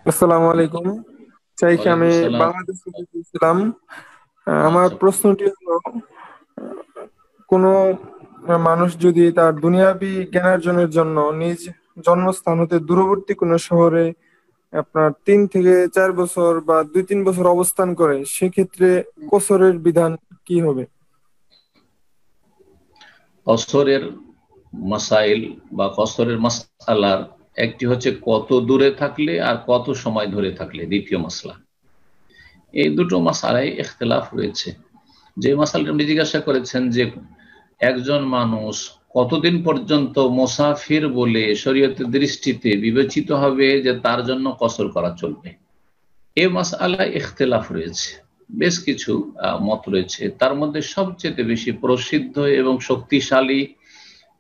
আসসালামু আলাইকুম। চাইকে ওয়ালাইকুম আমি সালাম। বাংলাদেশ থেকে বলছিলাম। আমার আচ্ছা। প্রশ্নটি হলো, কোনো মানুষ যদি তার দুনিয়াবি জ্ঞানার্জনের জন্য নিজ জন্মস্থান হতে দূরবর্তী কোনো শহরে আপনার 3 থেকে 4 বছর বা 2-3 বছর অবস্থান করে, সেক্ষেত্রে কসরের বিধান কি হবে? কসরের মাসাইল বা কসরের মাসআলার একটি হচ্ছে কত দূরে থাকলে আর কত সময় ধরে থাকলে, দ্বিতীয় মাসলা। এই দুটো মাসআলায় ইখতিলাফ রয়েছে। যে মাসালটা আপনি জিজ্ঞাসা করেছেন যে একজন মানুষ কতদিন পর্যন্ত মুসাফির বলে শরীয়তের দৃষ্টিতে বিবেচিত হবে যে তার জন্য কসর করা চলবে, এ মাসআলায় ইখতিলাফ রয়েছে। বেশ কিছু মত রয়েছে, তার মধ্যে সবচেয়ে বেশি প্রসিদ্ধ এবং শক্তিশালী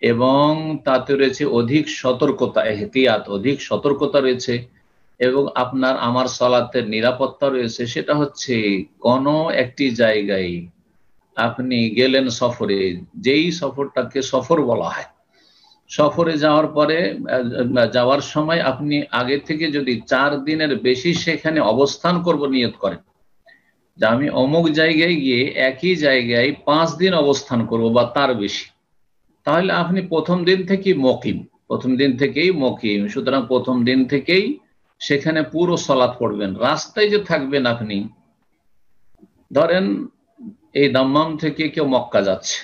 এবং তাতে রয়েছে অধিক সতর্কতা, এহতিয়াত, অধিক সতর্কতা রয়েছে এবং আপনার আমার সালাতের নিরাপত্তা রয়েছে। সেটা হচ্ছে কোন একটি জায়গায় আপনি গেলেন সফরে, যেই সফরটাকে সফর বলা হয়, সফরে যাওয়ার পরে যাওয়ার সময় আপনি আগে থেকে যদি 4 দিনের বেশি সেখানে অবস্থান করব নিয়ত করেন যে আমি অমুক জায়গায় গিয়ে একই জায়গায় 5 দিন অবস্থান করব বা তার বেশি, তাহলে আপনি প্রথম দিন থেকেই মকিম, প্রথম দিন থেকেই মকিম। সুতরাং প্রথম দিন থেকেই সেখানে পুরো সালাত পড়বেন। রাস্তায় যে থাকবেন আপনি, ধরেন এই দাম্মাম থেকে কেউ মক্কা যাচ্ছে,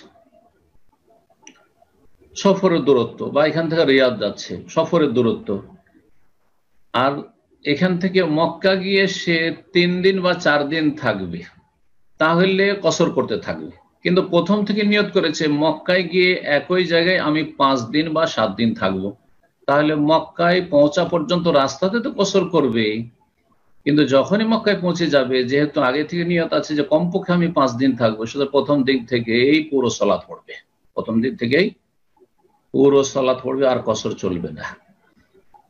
সফরের দূরত্ব, বা এখান থেকে রিয়াদ যাচ্ছে, সফরের দূরত্ব, আর এখান থেকে মক্কা গিয়ে সে 3 দিন বা 4 দিন থাকবে, তাহলে কসর করতে থাকবে। কিন্তু প্রথম থেকে নিয়ত করেছে মক্কায় গিয়ে একই জায়গায় আমি 5 দিন বা 7 দিন থাকবো, তাহলে মক্কায় পৌঁছা পর্যন্ত রাস্তাতে তো কসর করবে। কিন্তু যখনই মক্কায় পৌঁছে যাবে, যেহেতু আগে থেকে নিয়ত আছে যে কমপক্ষে আমি 5 দিন থাকবো, সুতরাং প্রথম দিন থেকেই পুরো সালাত পড়বে, প্রথম দিন থেকেই পুরো সালাত পড়বে, আর কসর চলবে না।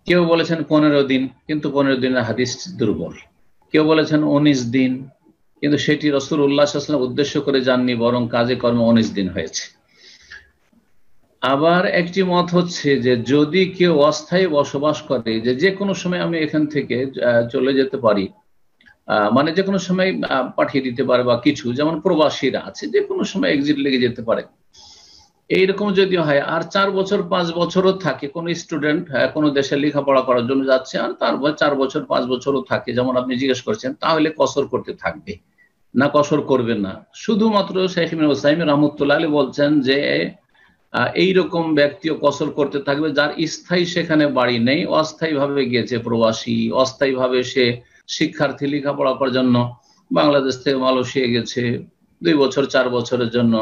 কেউ বলেছেন 15 দিন, কিন্তু 15 দিনের হাদিস দুর্বল। কেউ বলেছেন 19 দিন, কিন্তু সেটি রাসূলুল্লাহ সাল্লাল্লাহু আলাইহি ওয়াসাল্লাম উদ্দেশ্য করে যাননি, বরং কাজে কর্মে 19 দিন হয়েছে। আবার একটি মত হচ্ছে যে যদি কেউ অস্থায়ী বসবাস করে, যে যে কোনো সময় আমি এখান থেকে চলে যেতে পারি, মানে যে কোনো সময় পাঠিয়ে দিতে পারে, বা কিছু যেমন প্রবাসীরা আছে যে কোনো সময় এক্সিট লেগে যেতে পারে, এইরকম যদি হয় আর 4 বছর 5 বছরও থাকে, কোন স্টুডেন্ট কোনো দেশে লেখাপড়া করার জন্য যাচ্ছে আর তার 4 বছর 5 বছরও থাকে, যেমন আপনি জিজ্ঞেস করছেন, তাহলে কসর করতে থাকবে না কসর করবে না? শুধুমাত্র শেখ ইবনে উসাইমিন রাহমাতুল্লাহ আলাইহি বলছেন যে এইরকম ব্যক্তিও কসর করতে থাকবে যার স্থায়ী সেখানে বাড়ি নেই, অস্থায়ী ভাবে গিয়েছে, প্রবাসী, অস্থায়ী ভাবে সে শিক্ষার্থী, লেখাপড়া করার জন্য বাংলাদেশ থেকে মালয়েশিয়া গেছে 2 বছর 4 বছরের জন্য,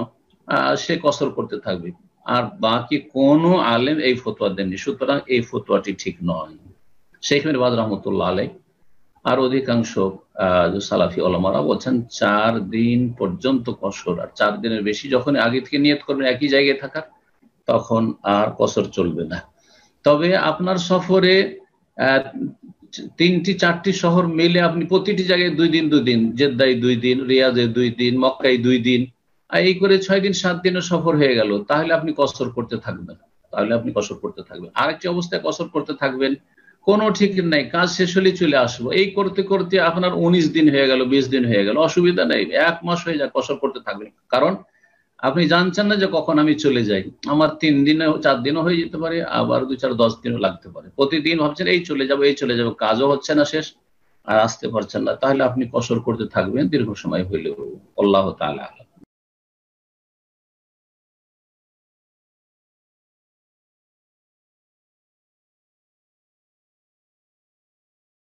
সে কসর করতে থাকবে। আর বাকি কোন আলেম এই ফতোয়া দেননি, সুতরাং এই ফতোয়াটি ঠিক নয়। শেখ ইবনে বাজ রহমতুল্লাহ আলাইহি আর অধিকাংশ সালাফি ওলামারা বলছেন 4 দিন পর্যন্ত কসর, আর 4 দিনের বেশি যখন আগে থেকে নিয়ত করবেন একই জায়গায় থাকার, তখন আর কসর চলবে না। তবে আপনার সফরে আহ, 3টি 4টি শহর মিলে আপনি প্রতিটি জায়গায় 2 দিন 2 দিন, জেদ্দায় 2 দিন, রিয়াদে 2 দিন, মক্কায় 2 দিন, আর এই করে 6 দিন 7 দিনের সফর হয়ে গেল, তাহলে আপনি কসর করতে থাকবেন, তাহলে আপনি কসর করতে থাকবেন। আরেকটি অবস্থায় কসর করতে থাকবেন, কোনো ঠিক নাই, কাজ শেষ হলে চলে আসবো, এই করতে করতে আপনার 19 দিন হয়ে গেল, 20 দিন হয়ে গেল, অসুবিধা নেই, 1 মাস হয়ে যায়, কসর করতে থাকবেন। কারণ আপনি জানছেন না যে কখন আমি চলে যাই, আমার 3 দিনে 4 দিনও হয়ে যেতে পারে, আবার 2 4 10 দিনও লাগতে পারে। প্রতিদিন ভাবছেন এই চলে যাবো এই চলে যাবো, কাজও হচ্ছে না শেষ, আর আসতে পারছেন না, তাহলে আপনি কসর করতে থাকবেন দীর্ঘ সময় হইলেও। আল্লাহ তাআলা আলাম।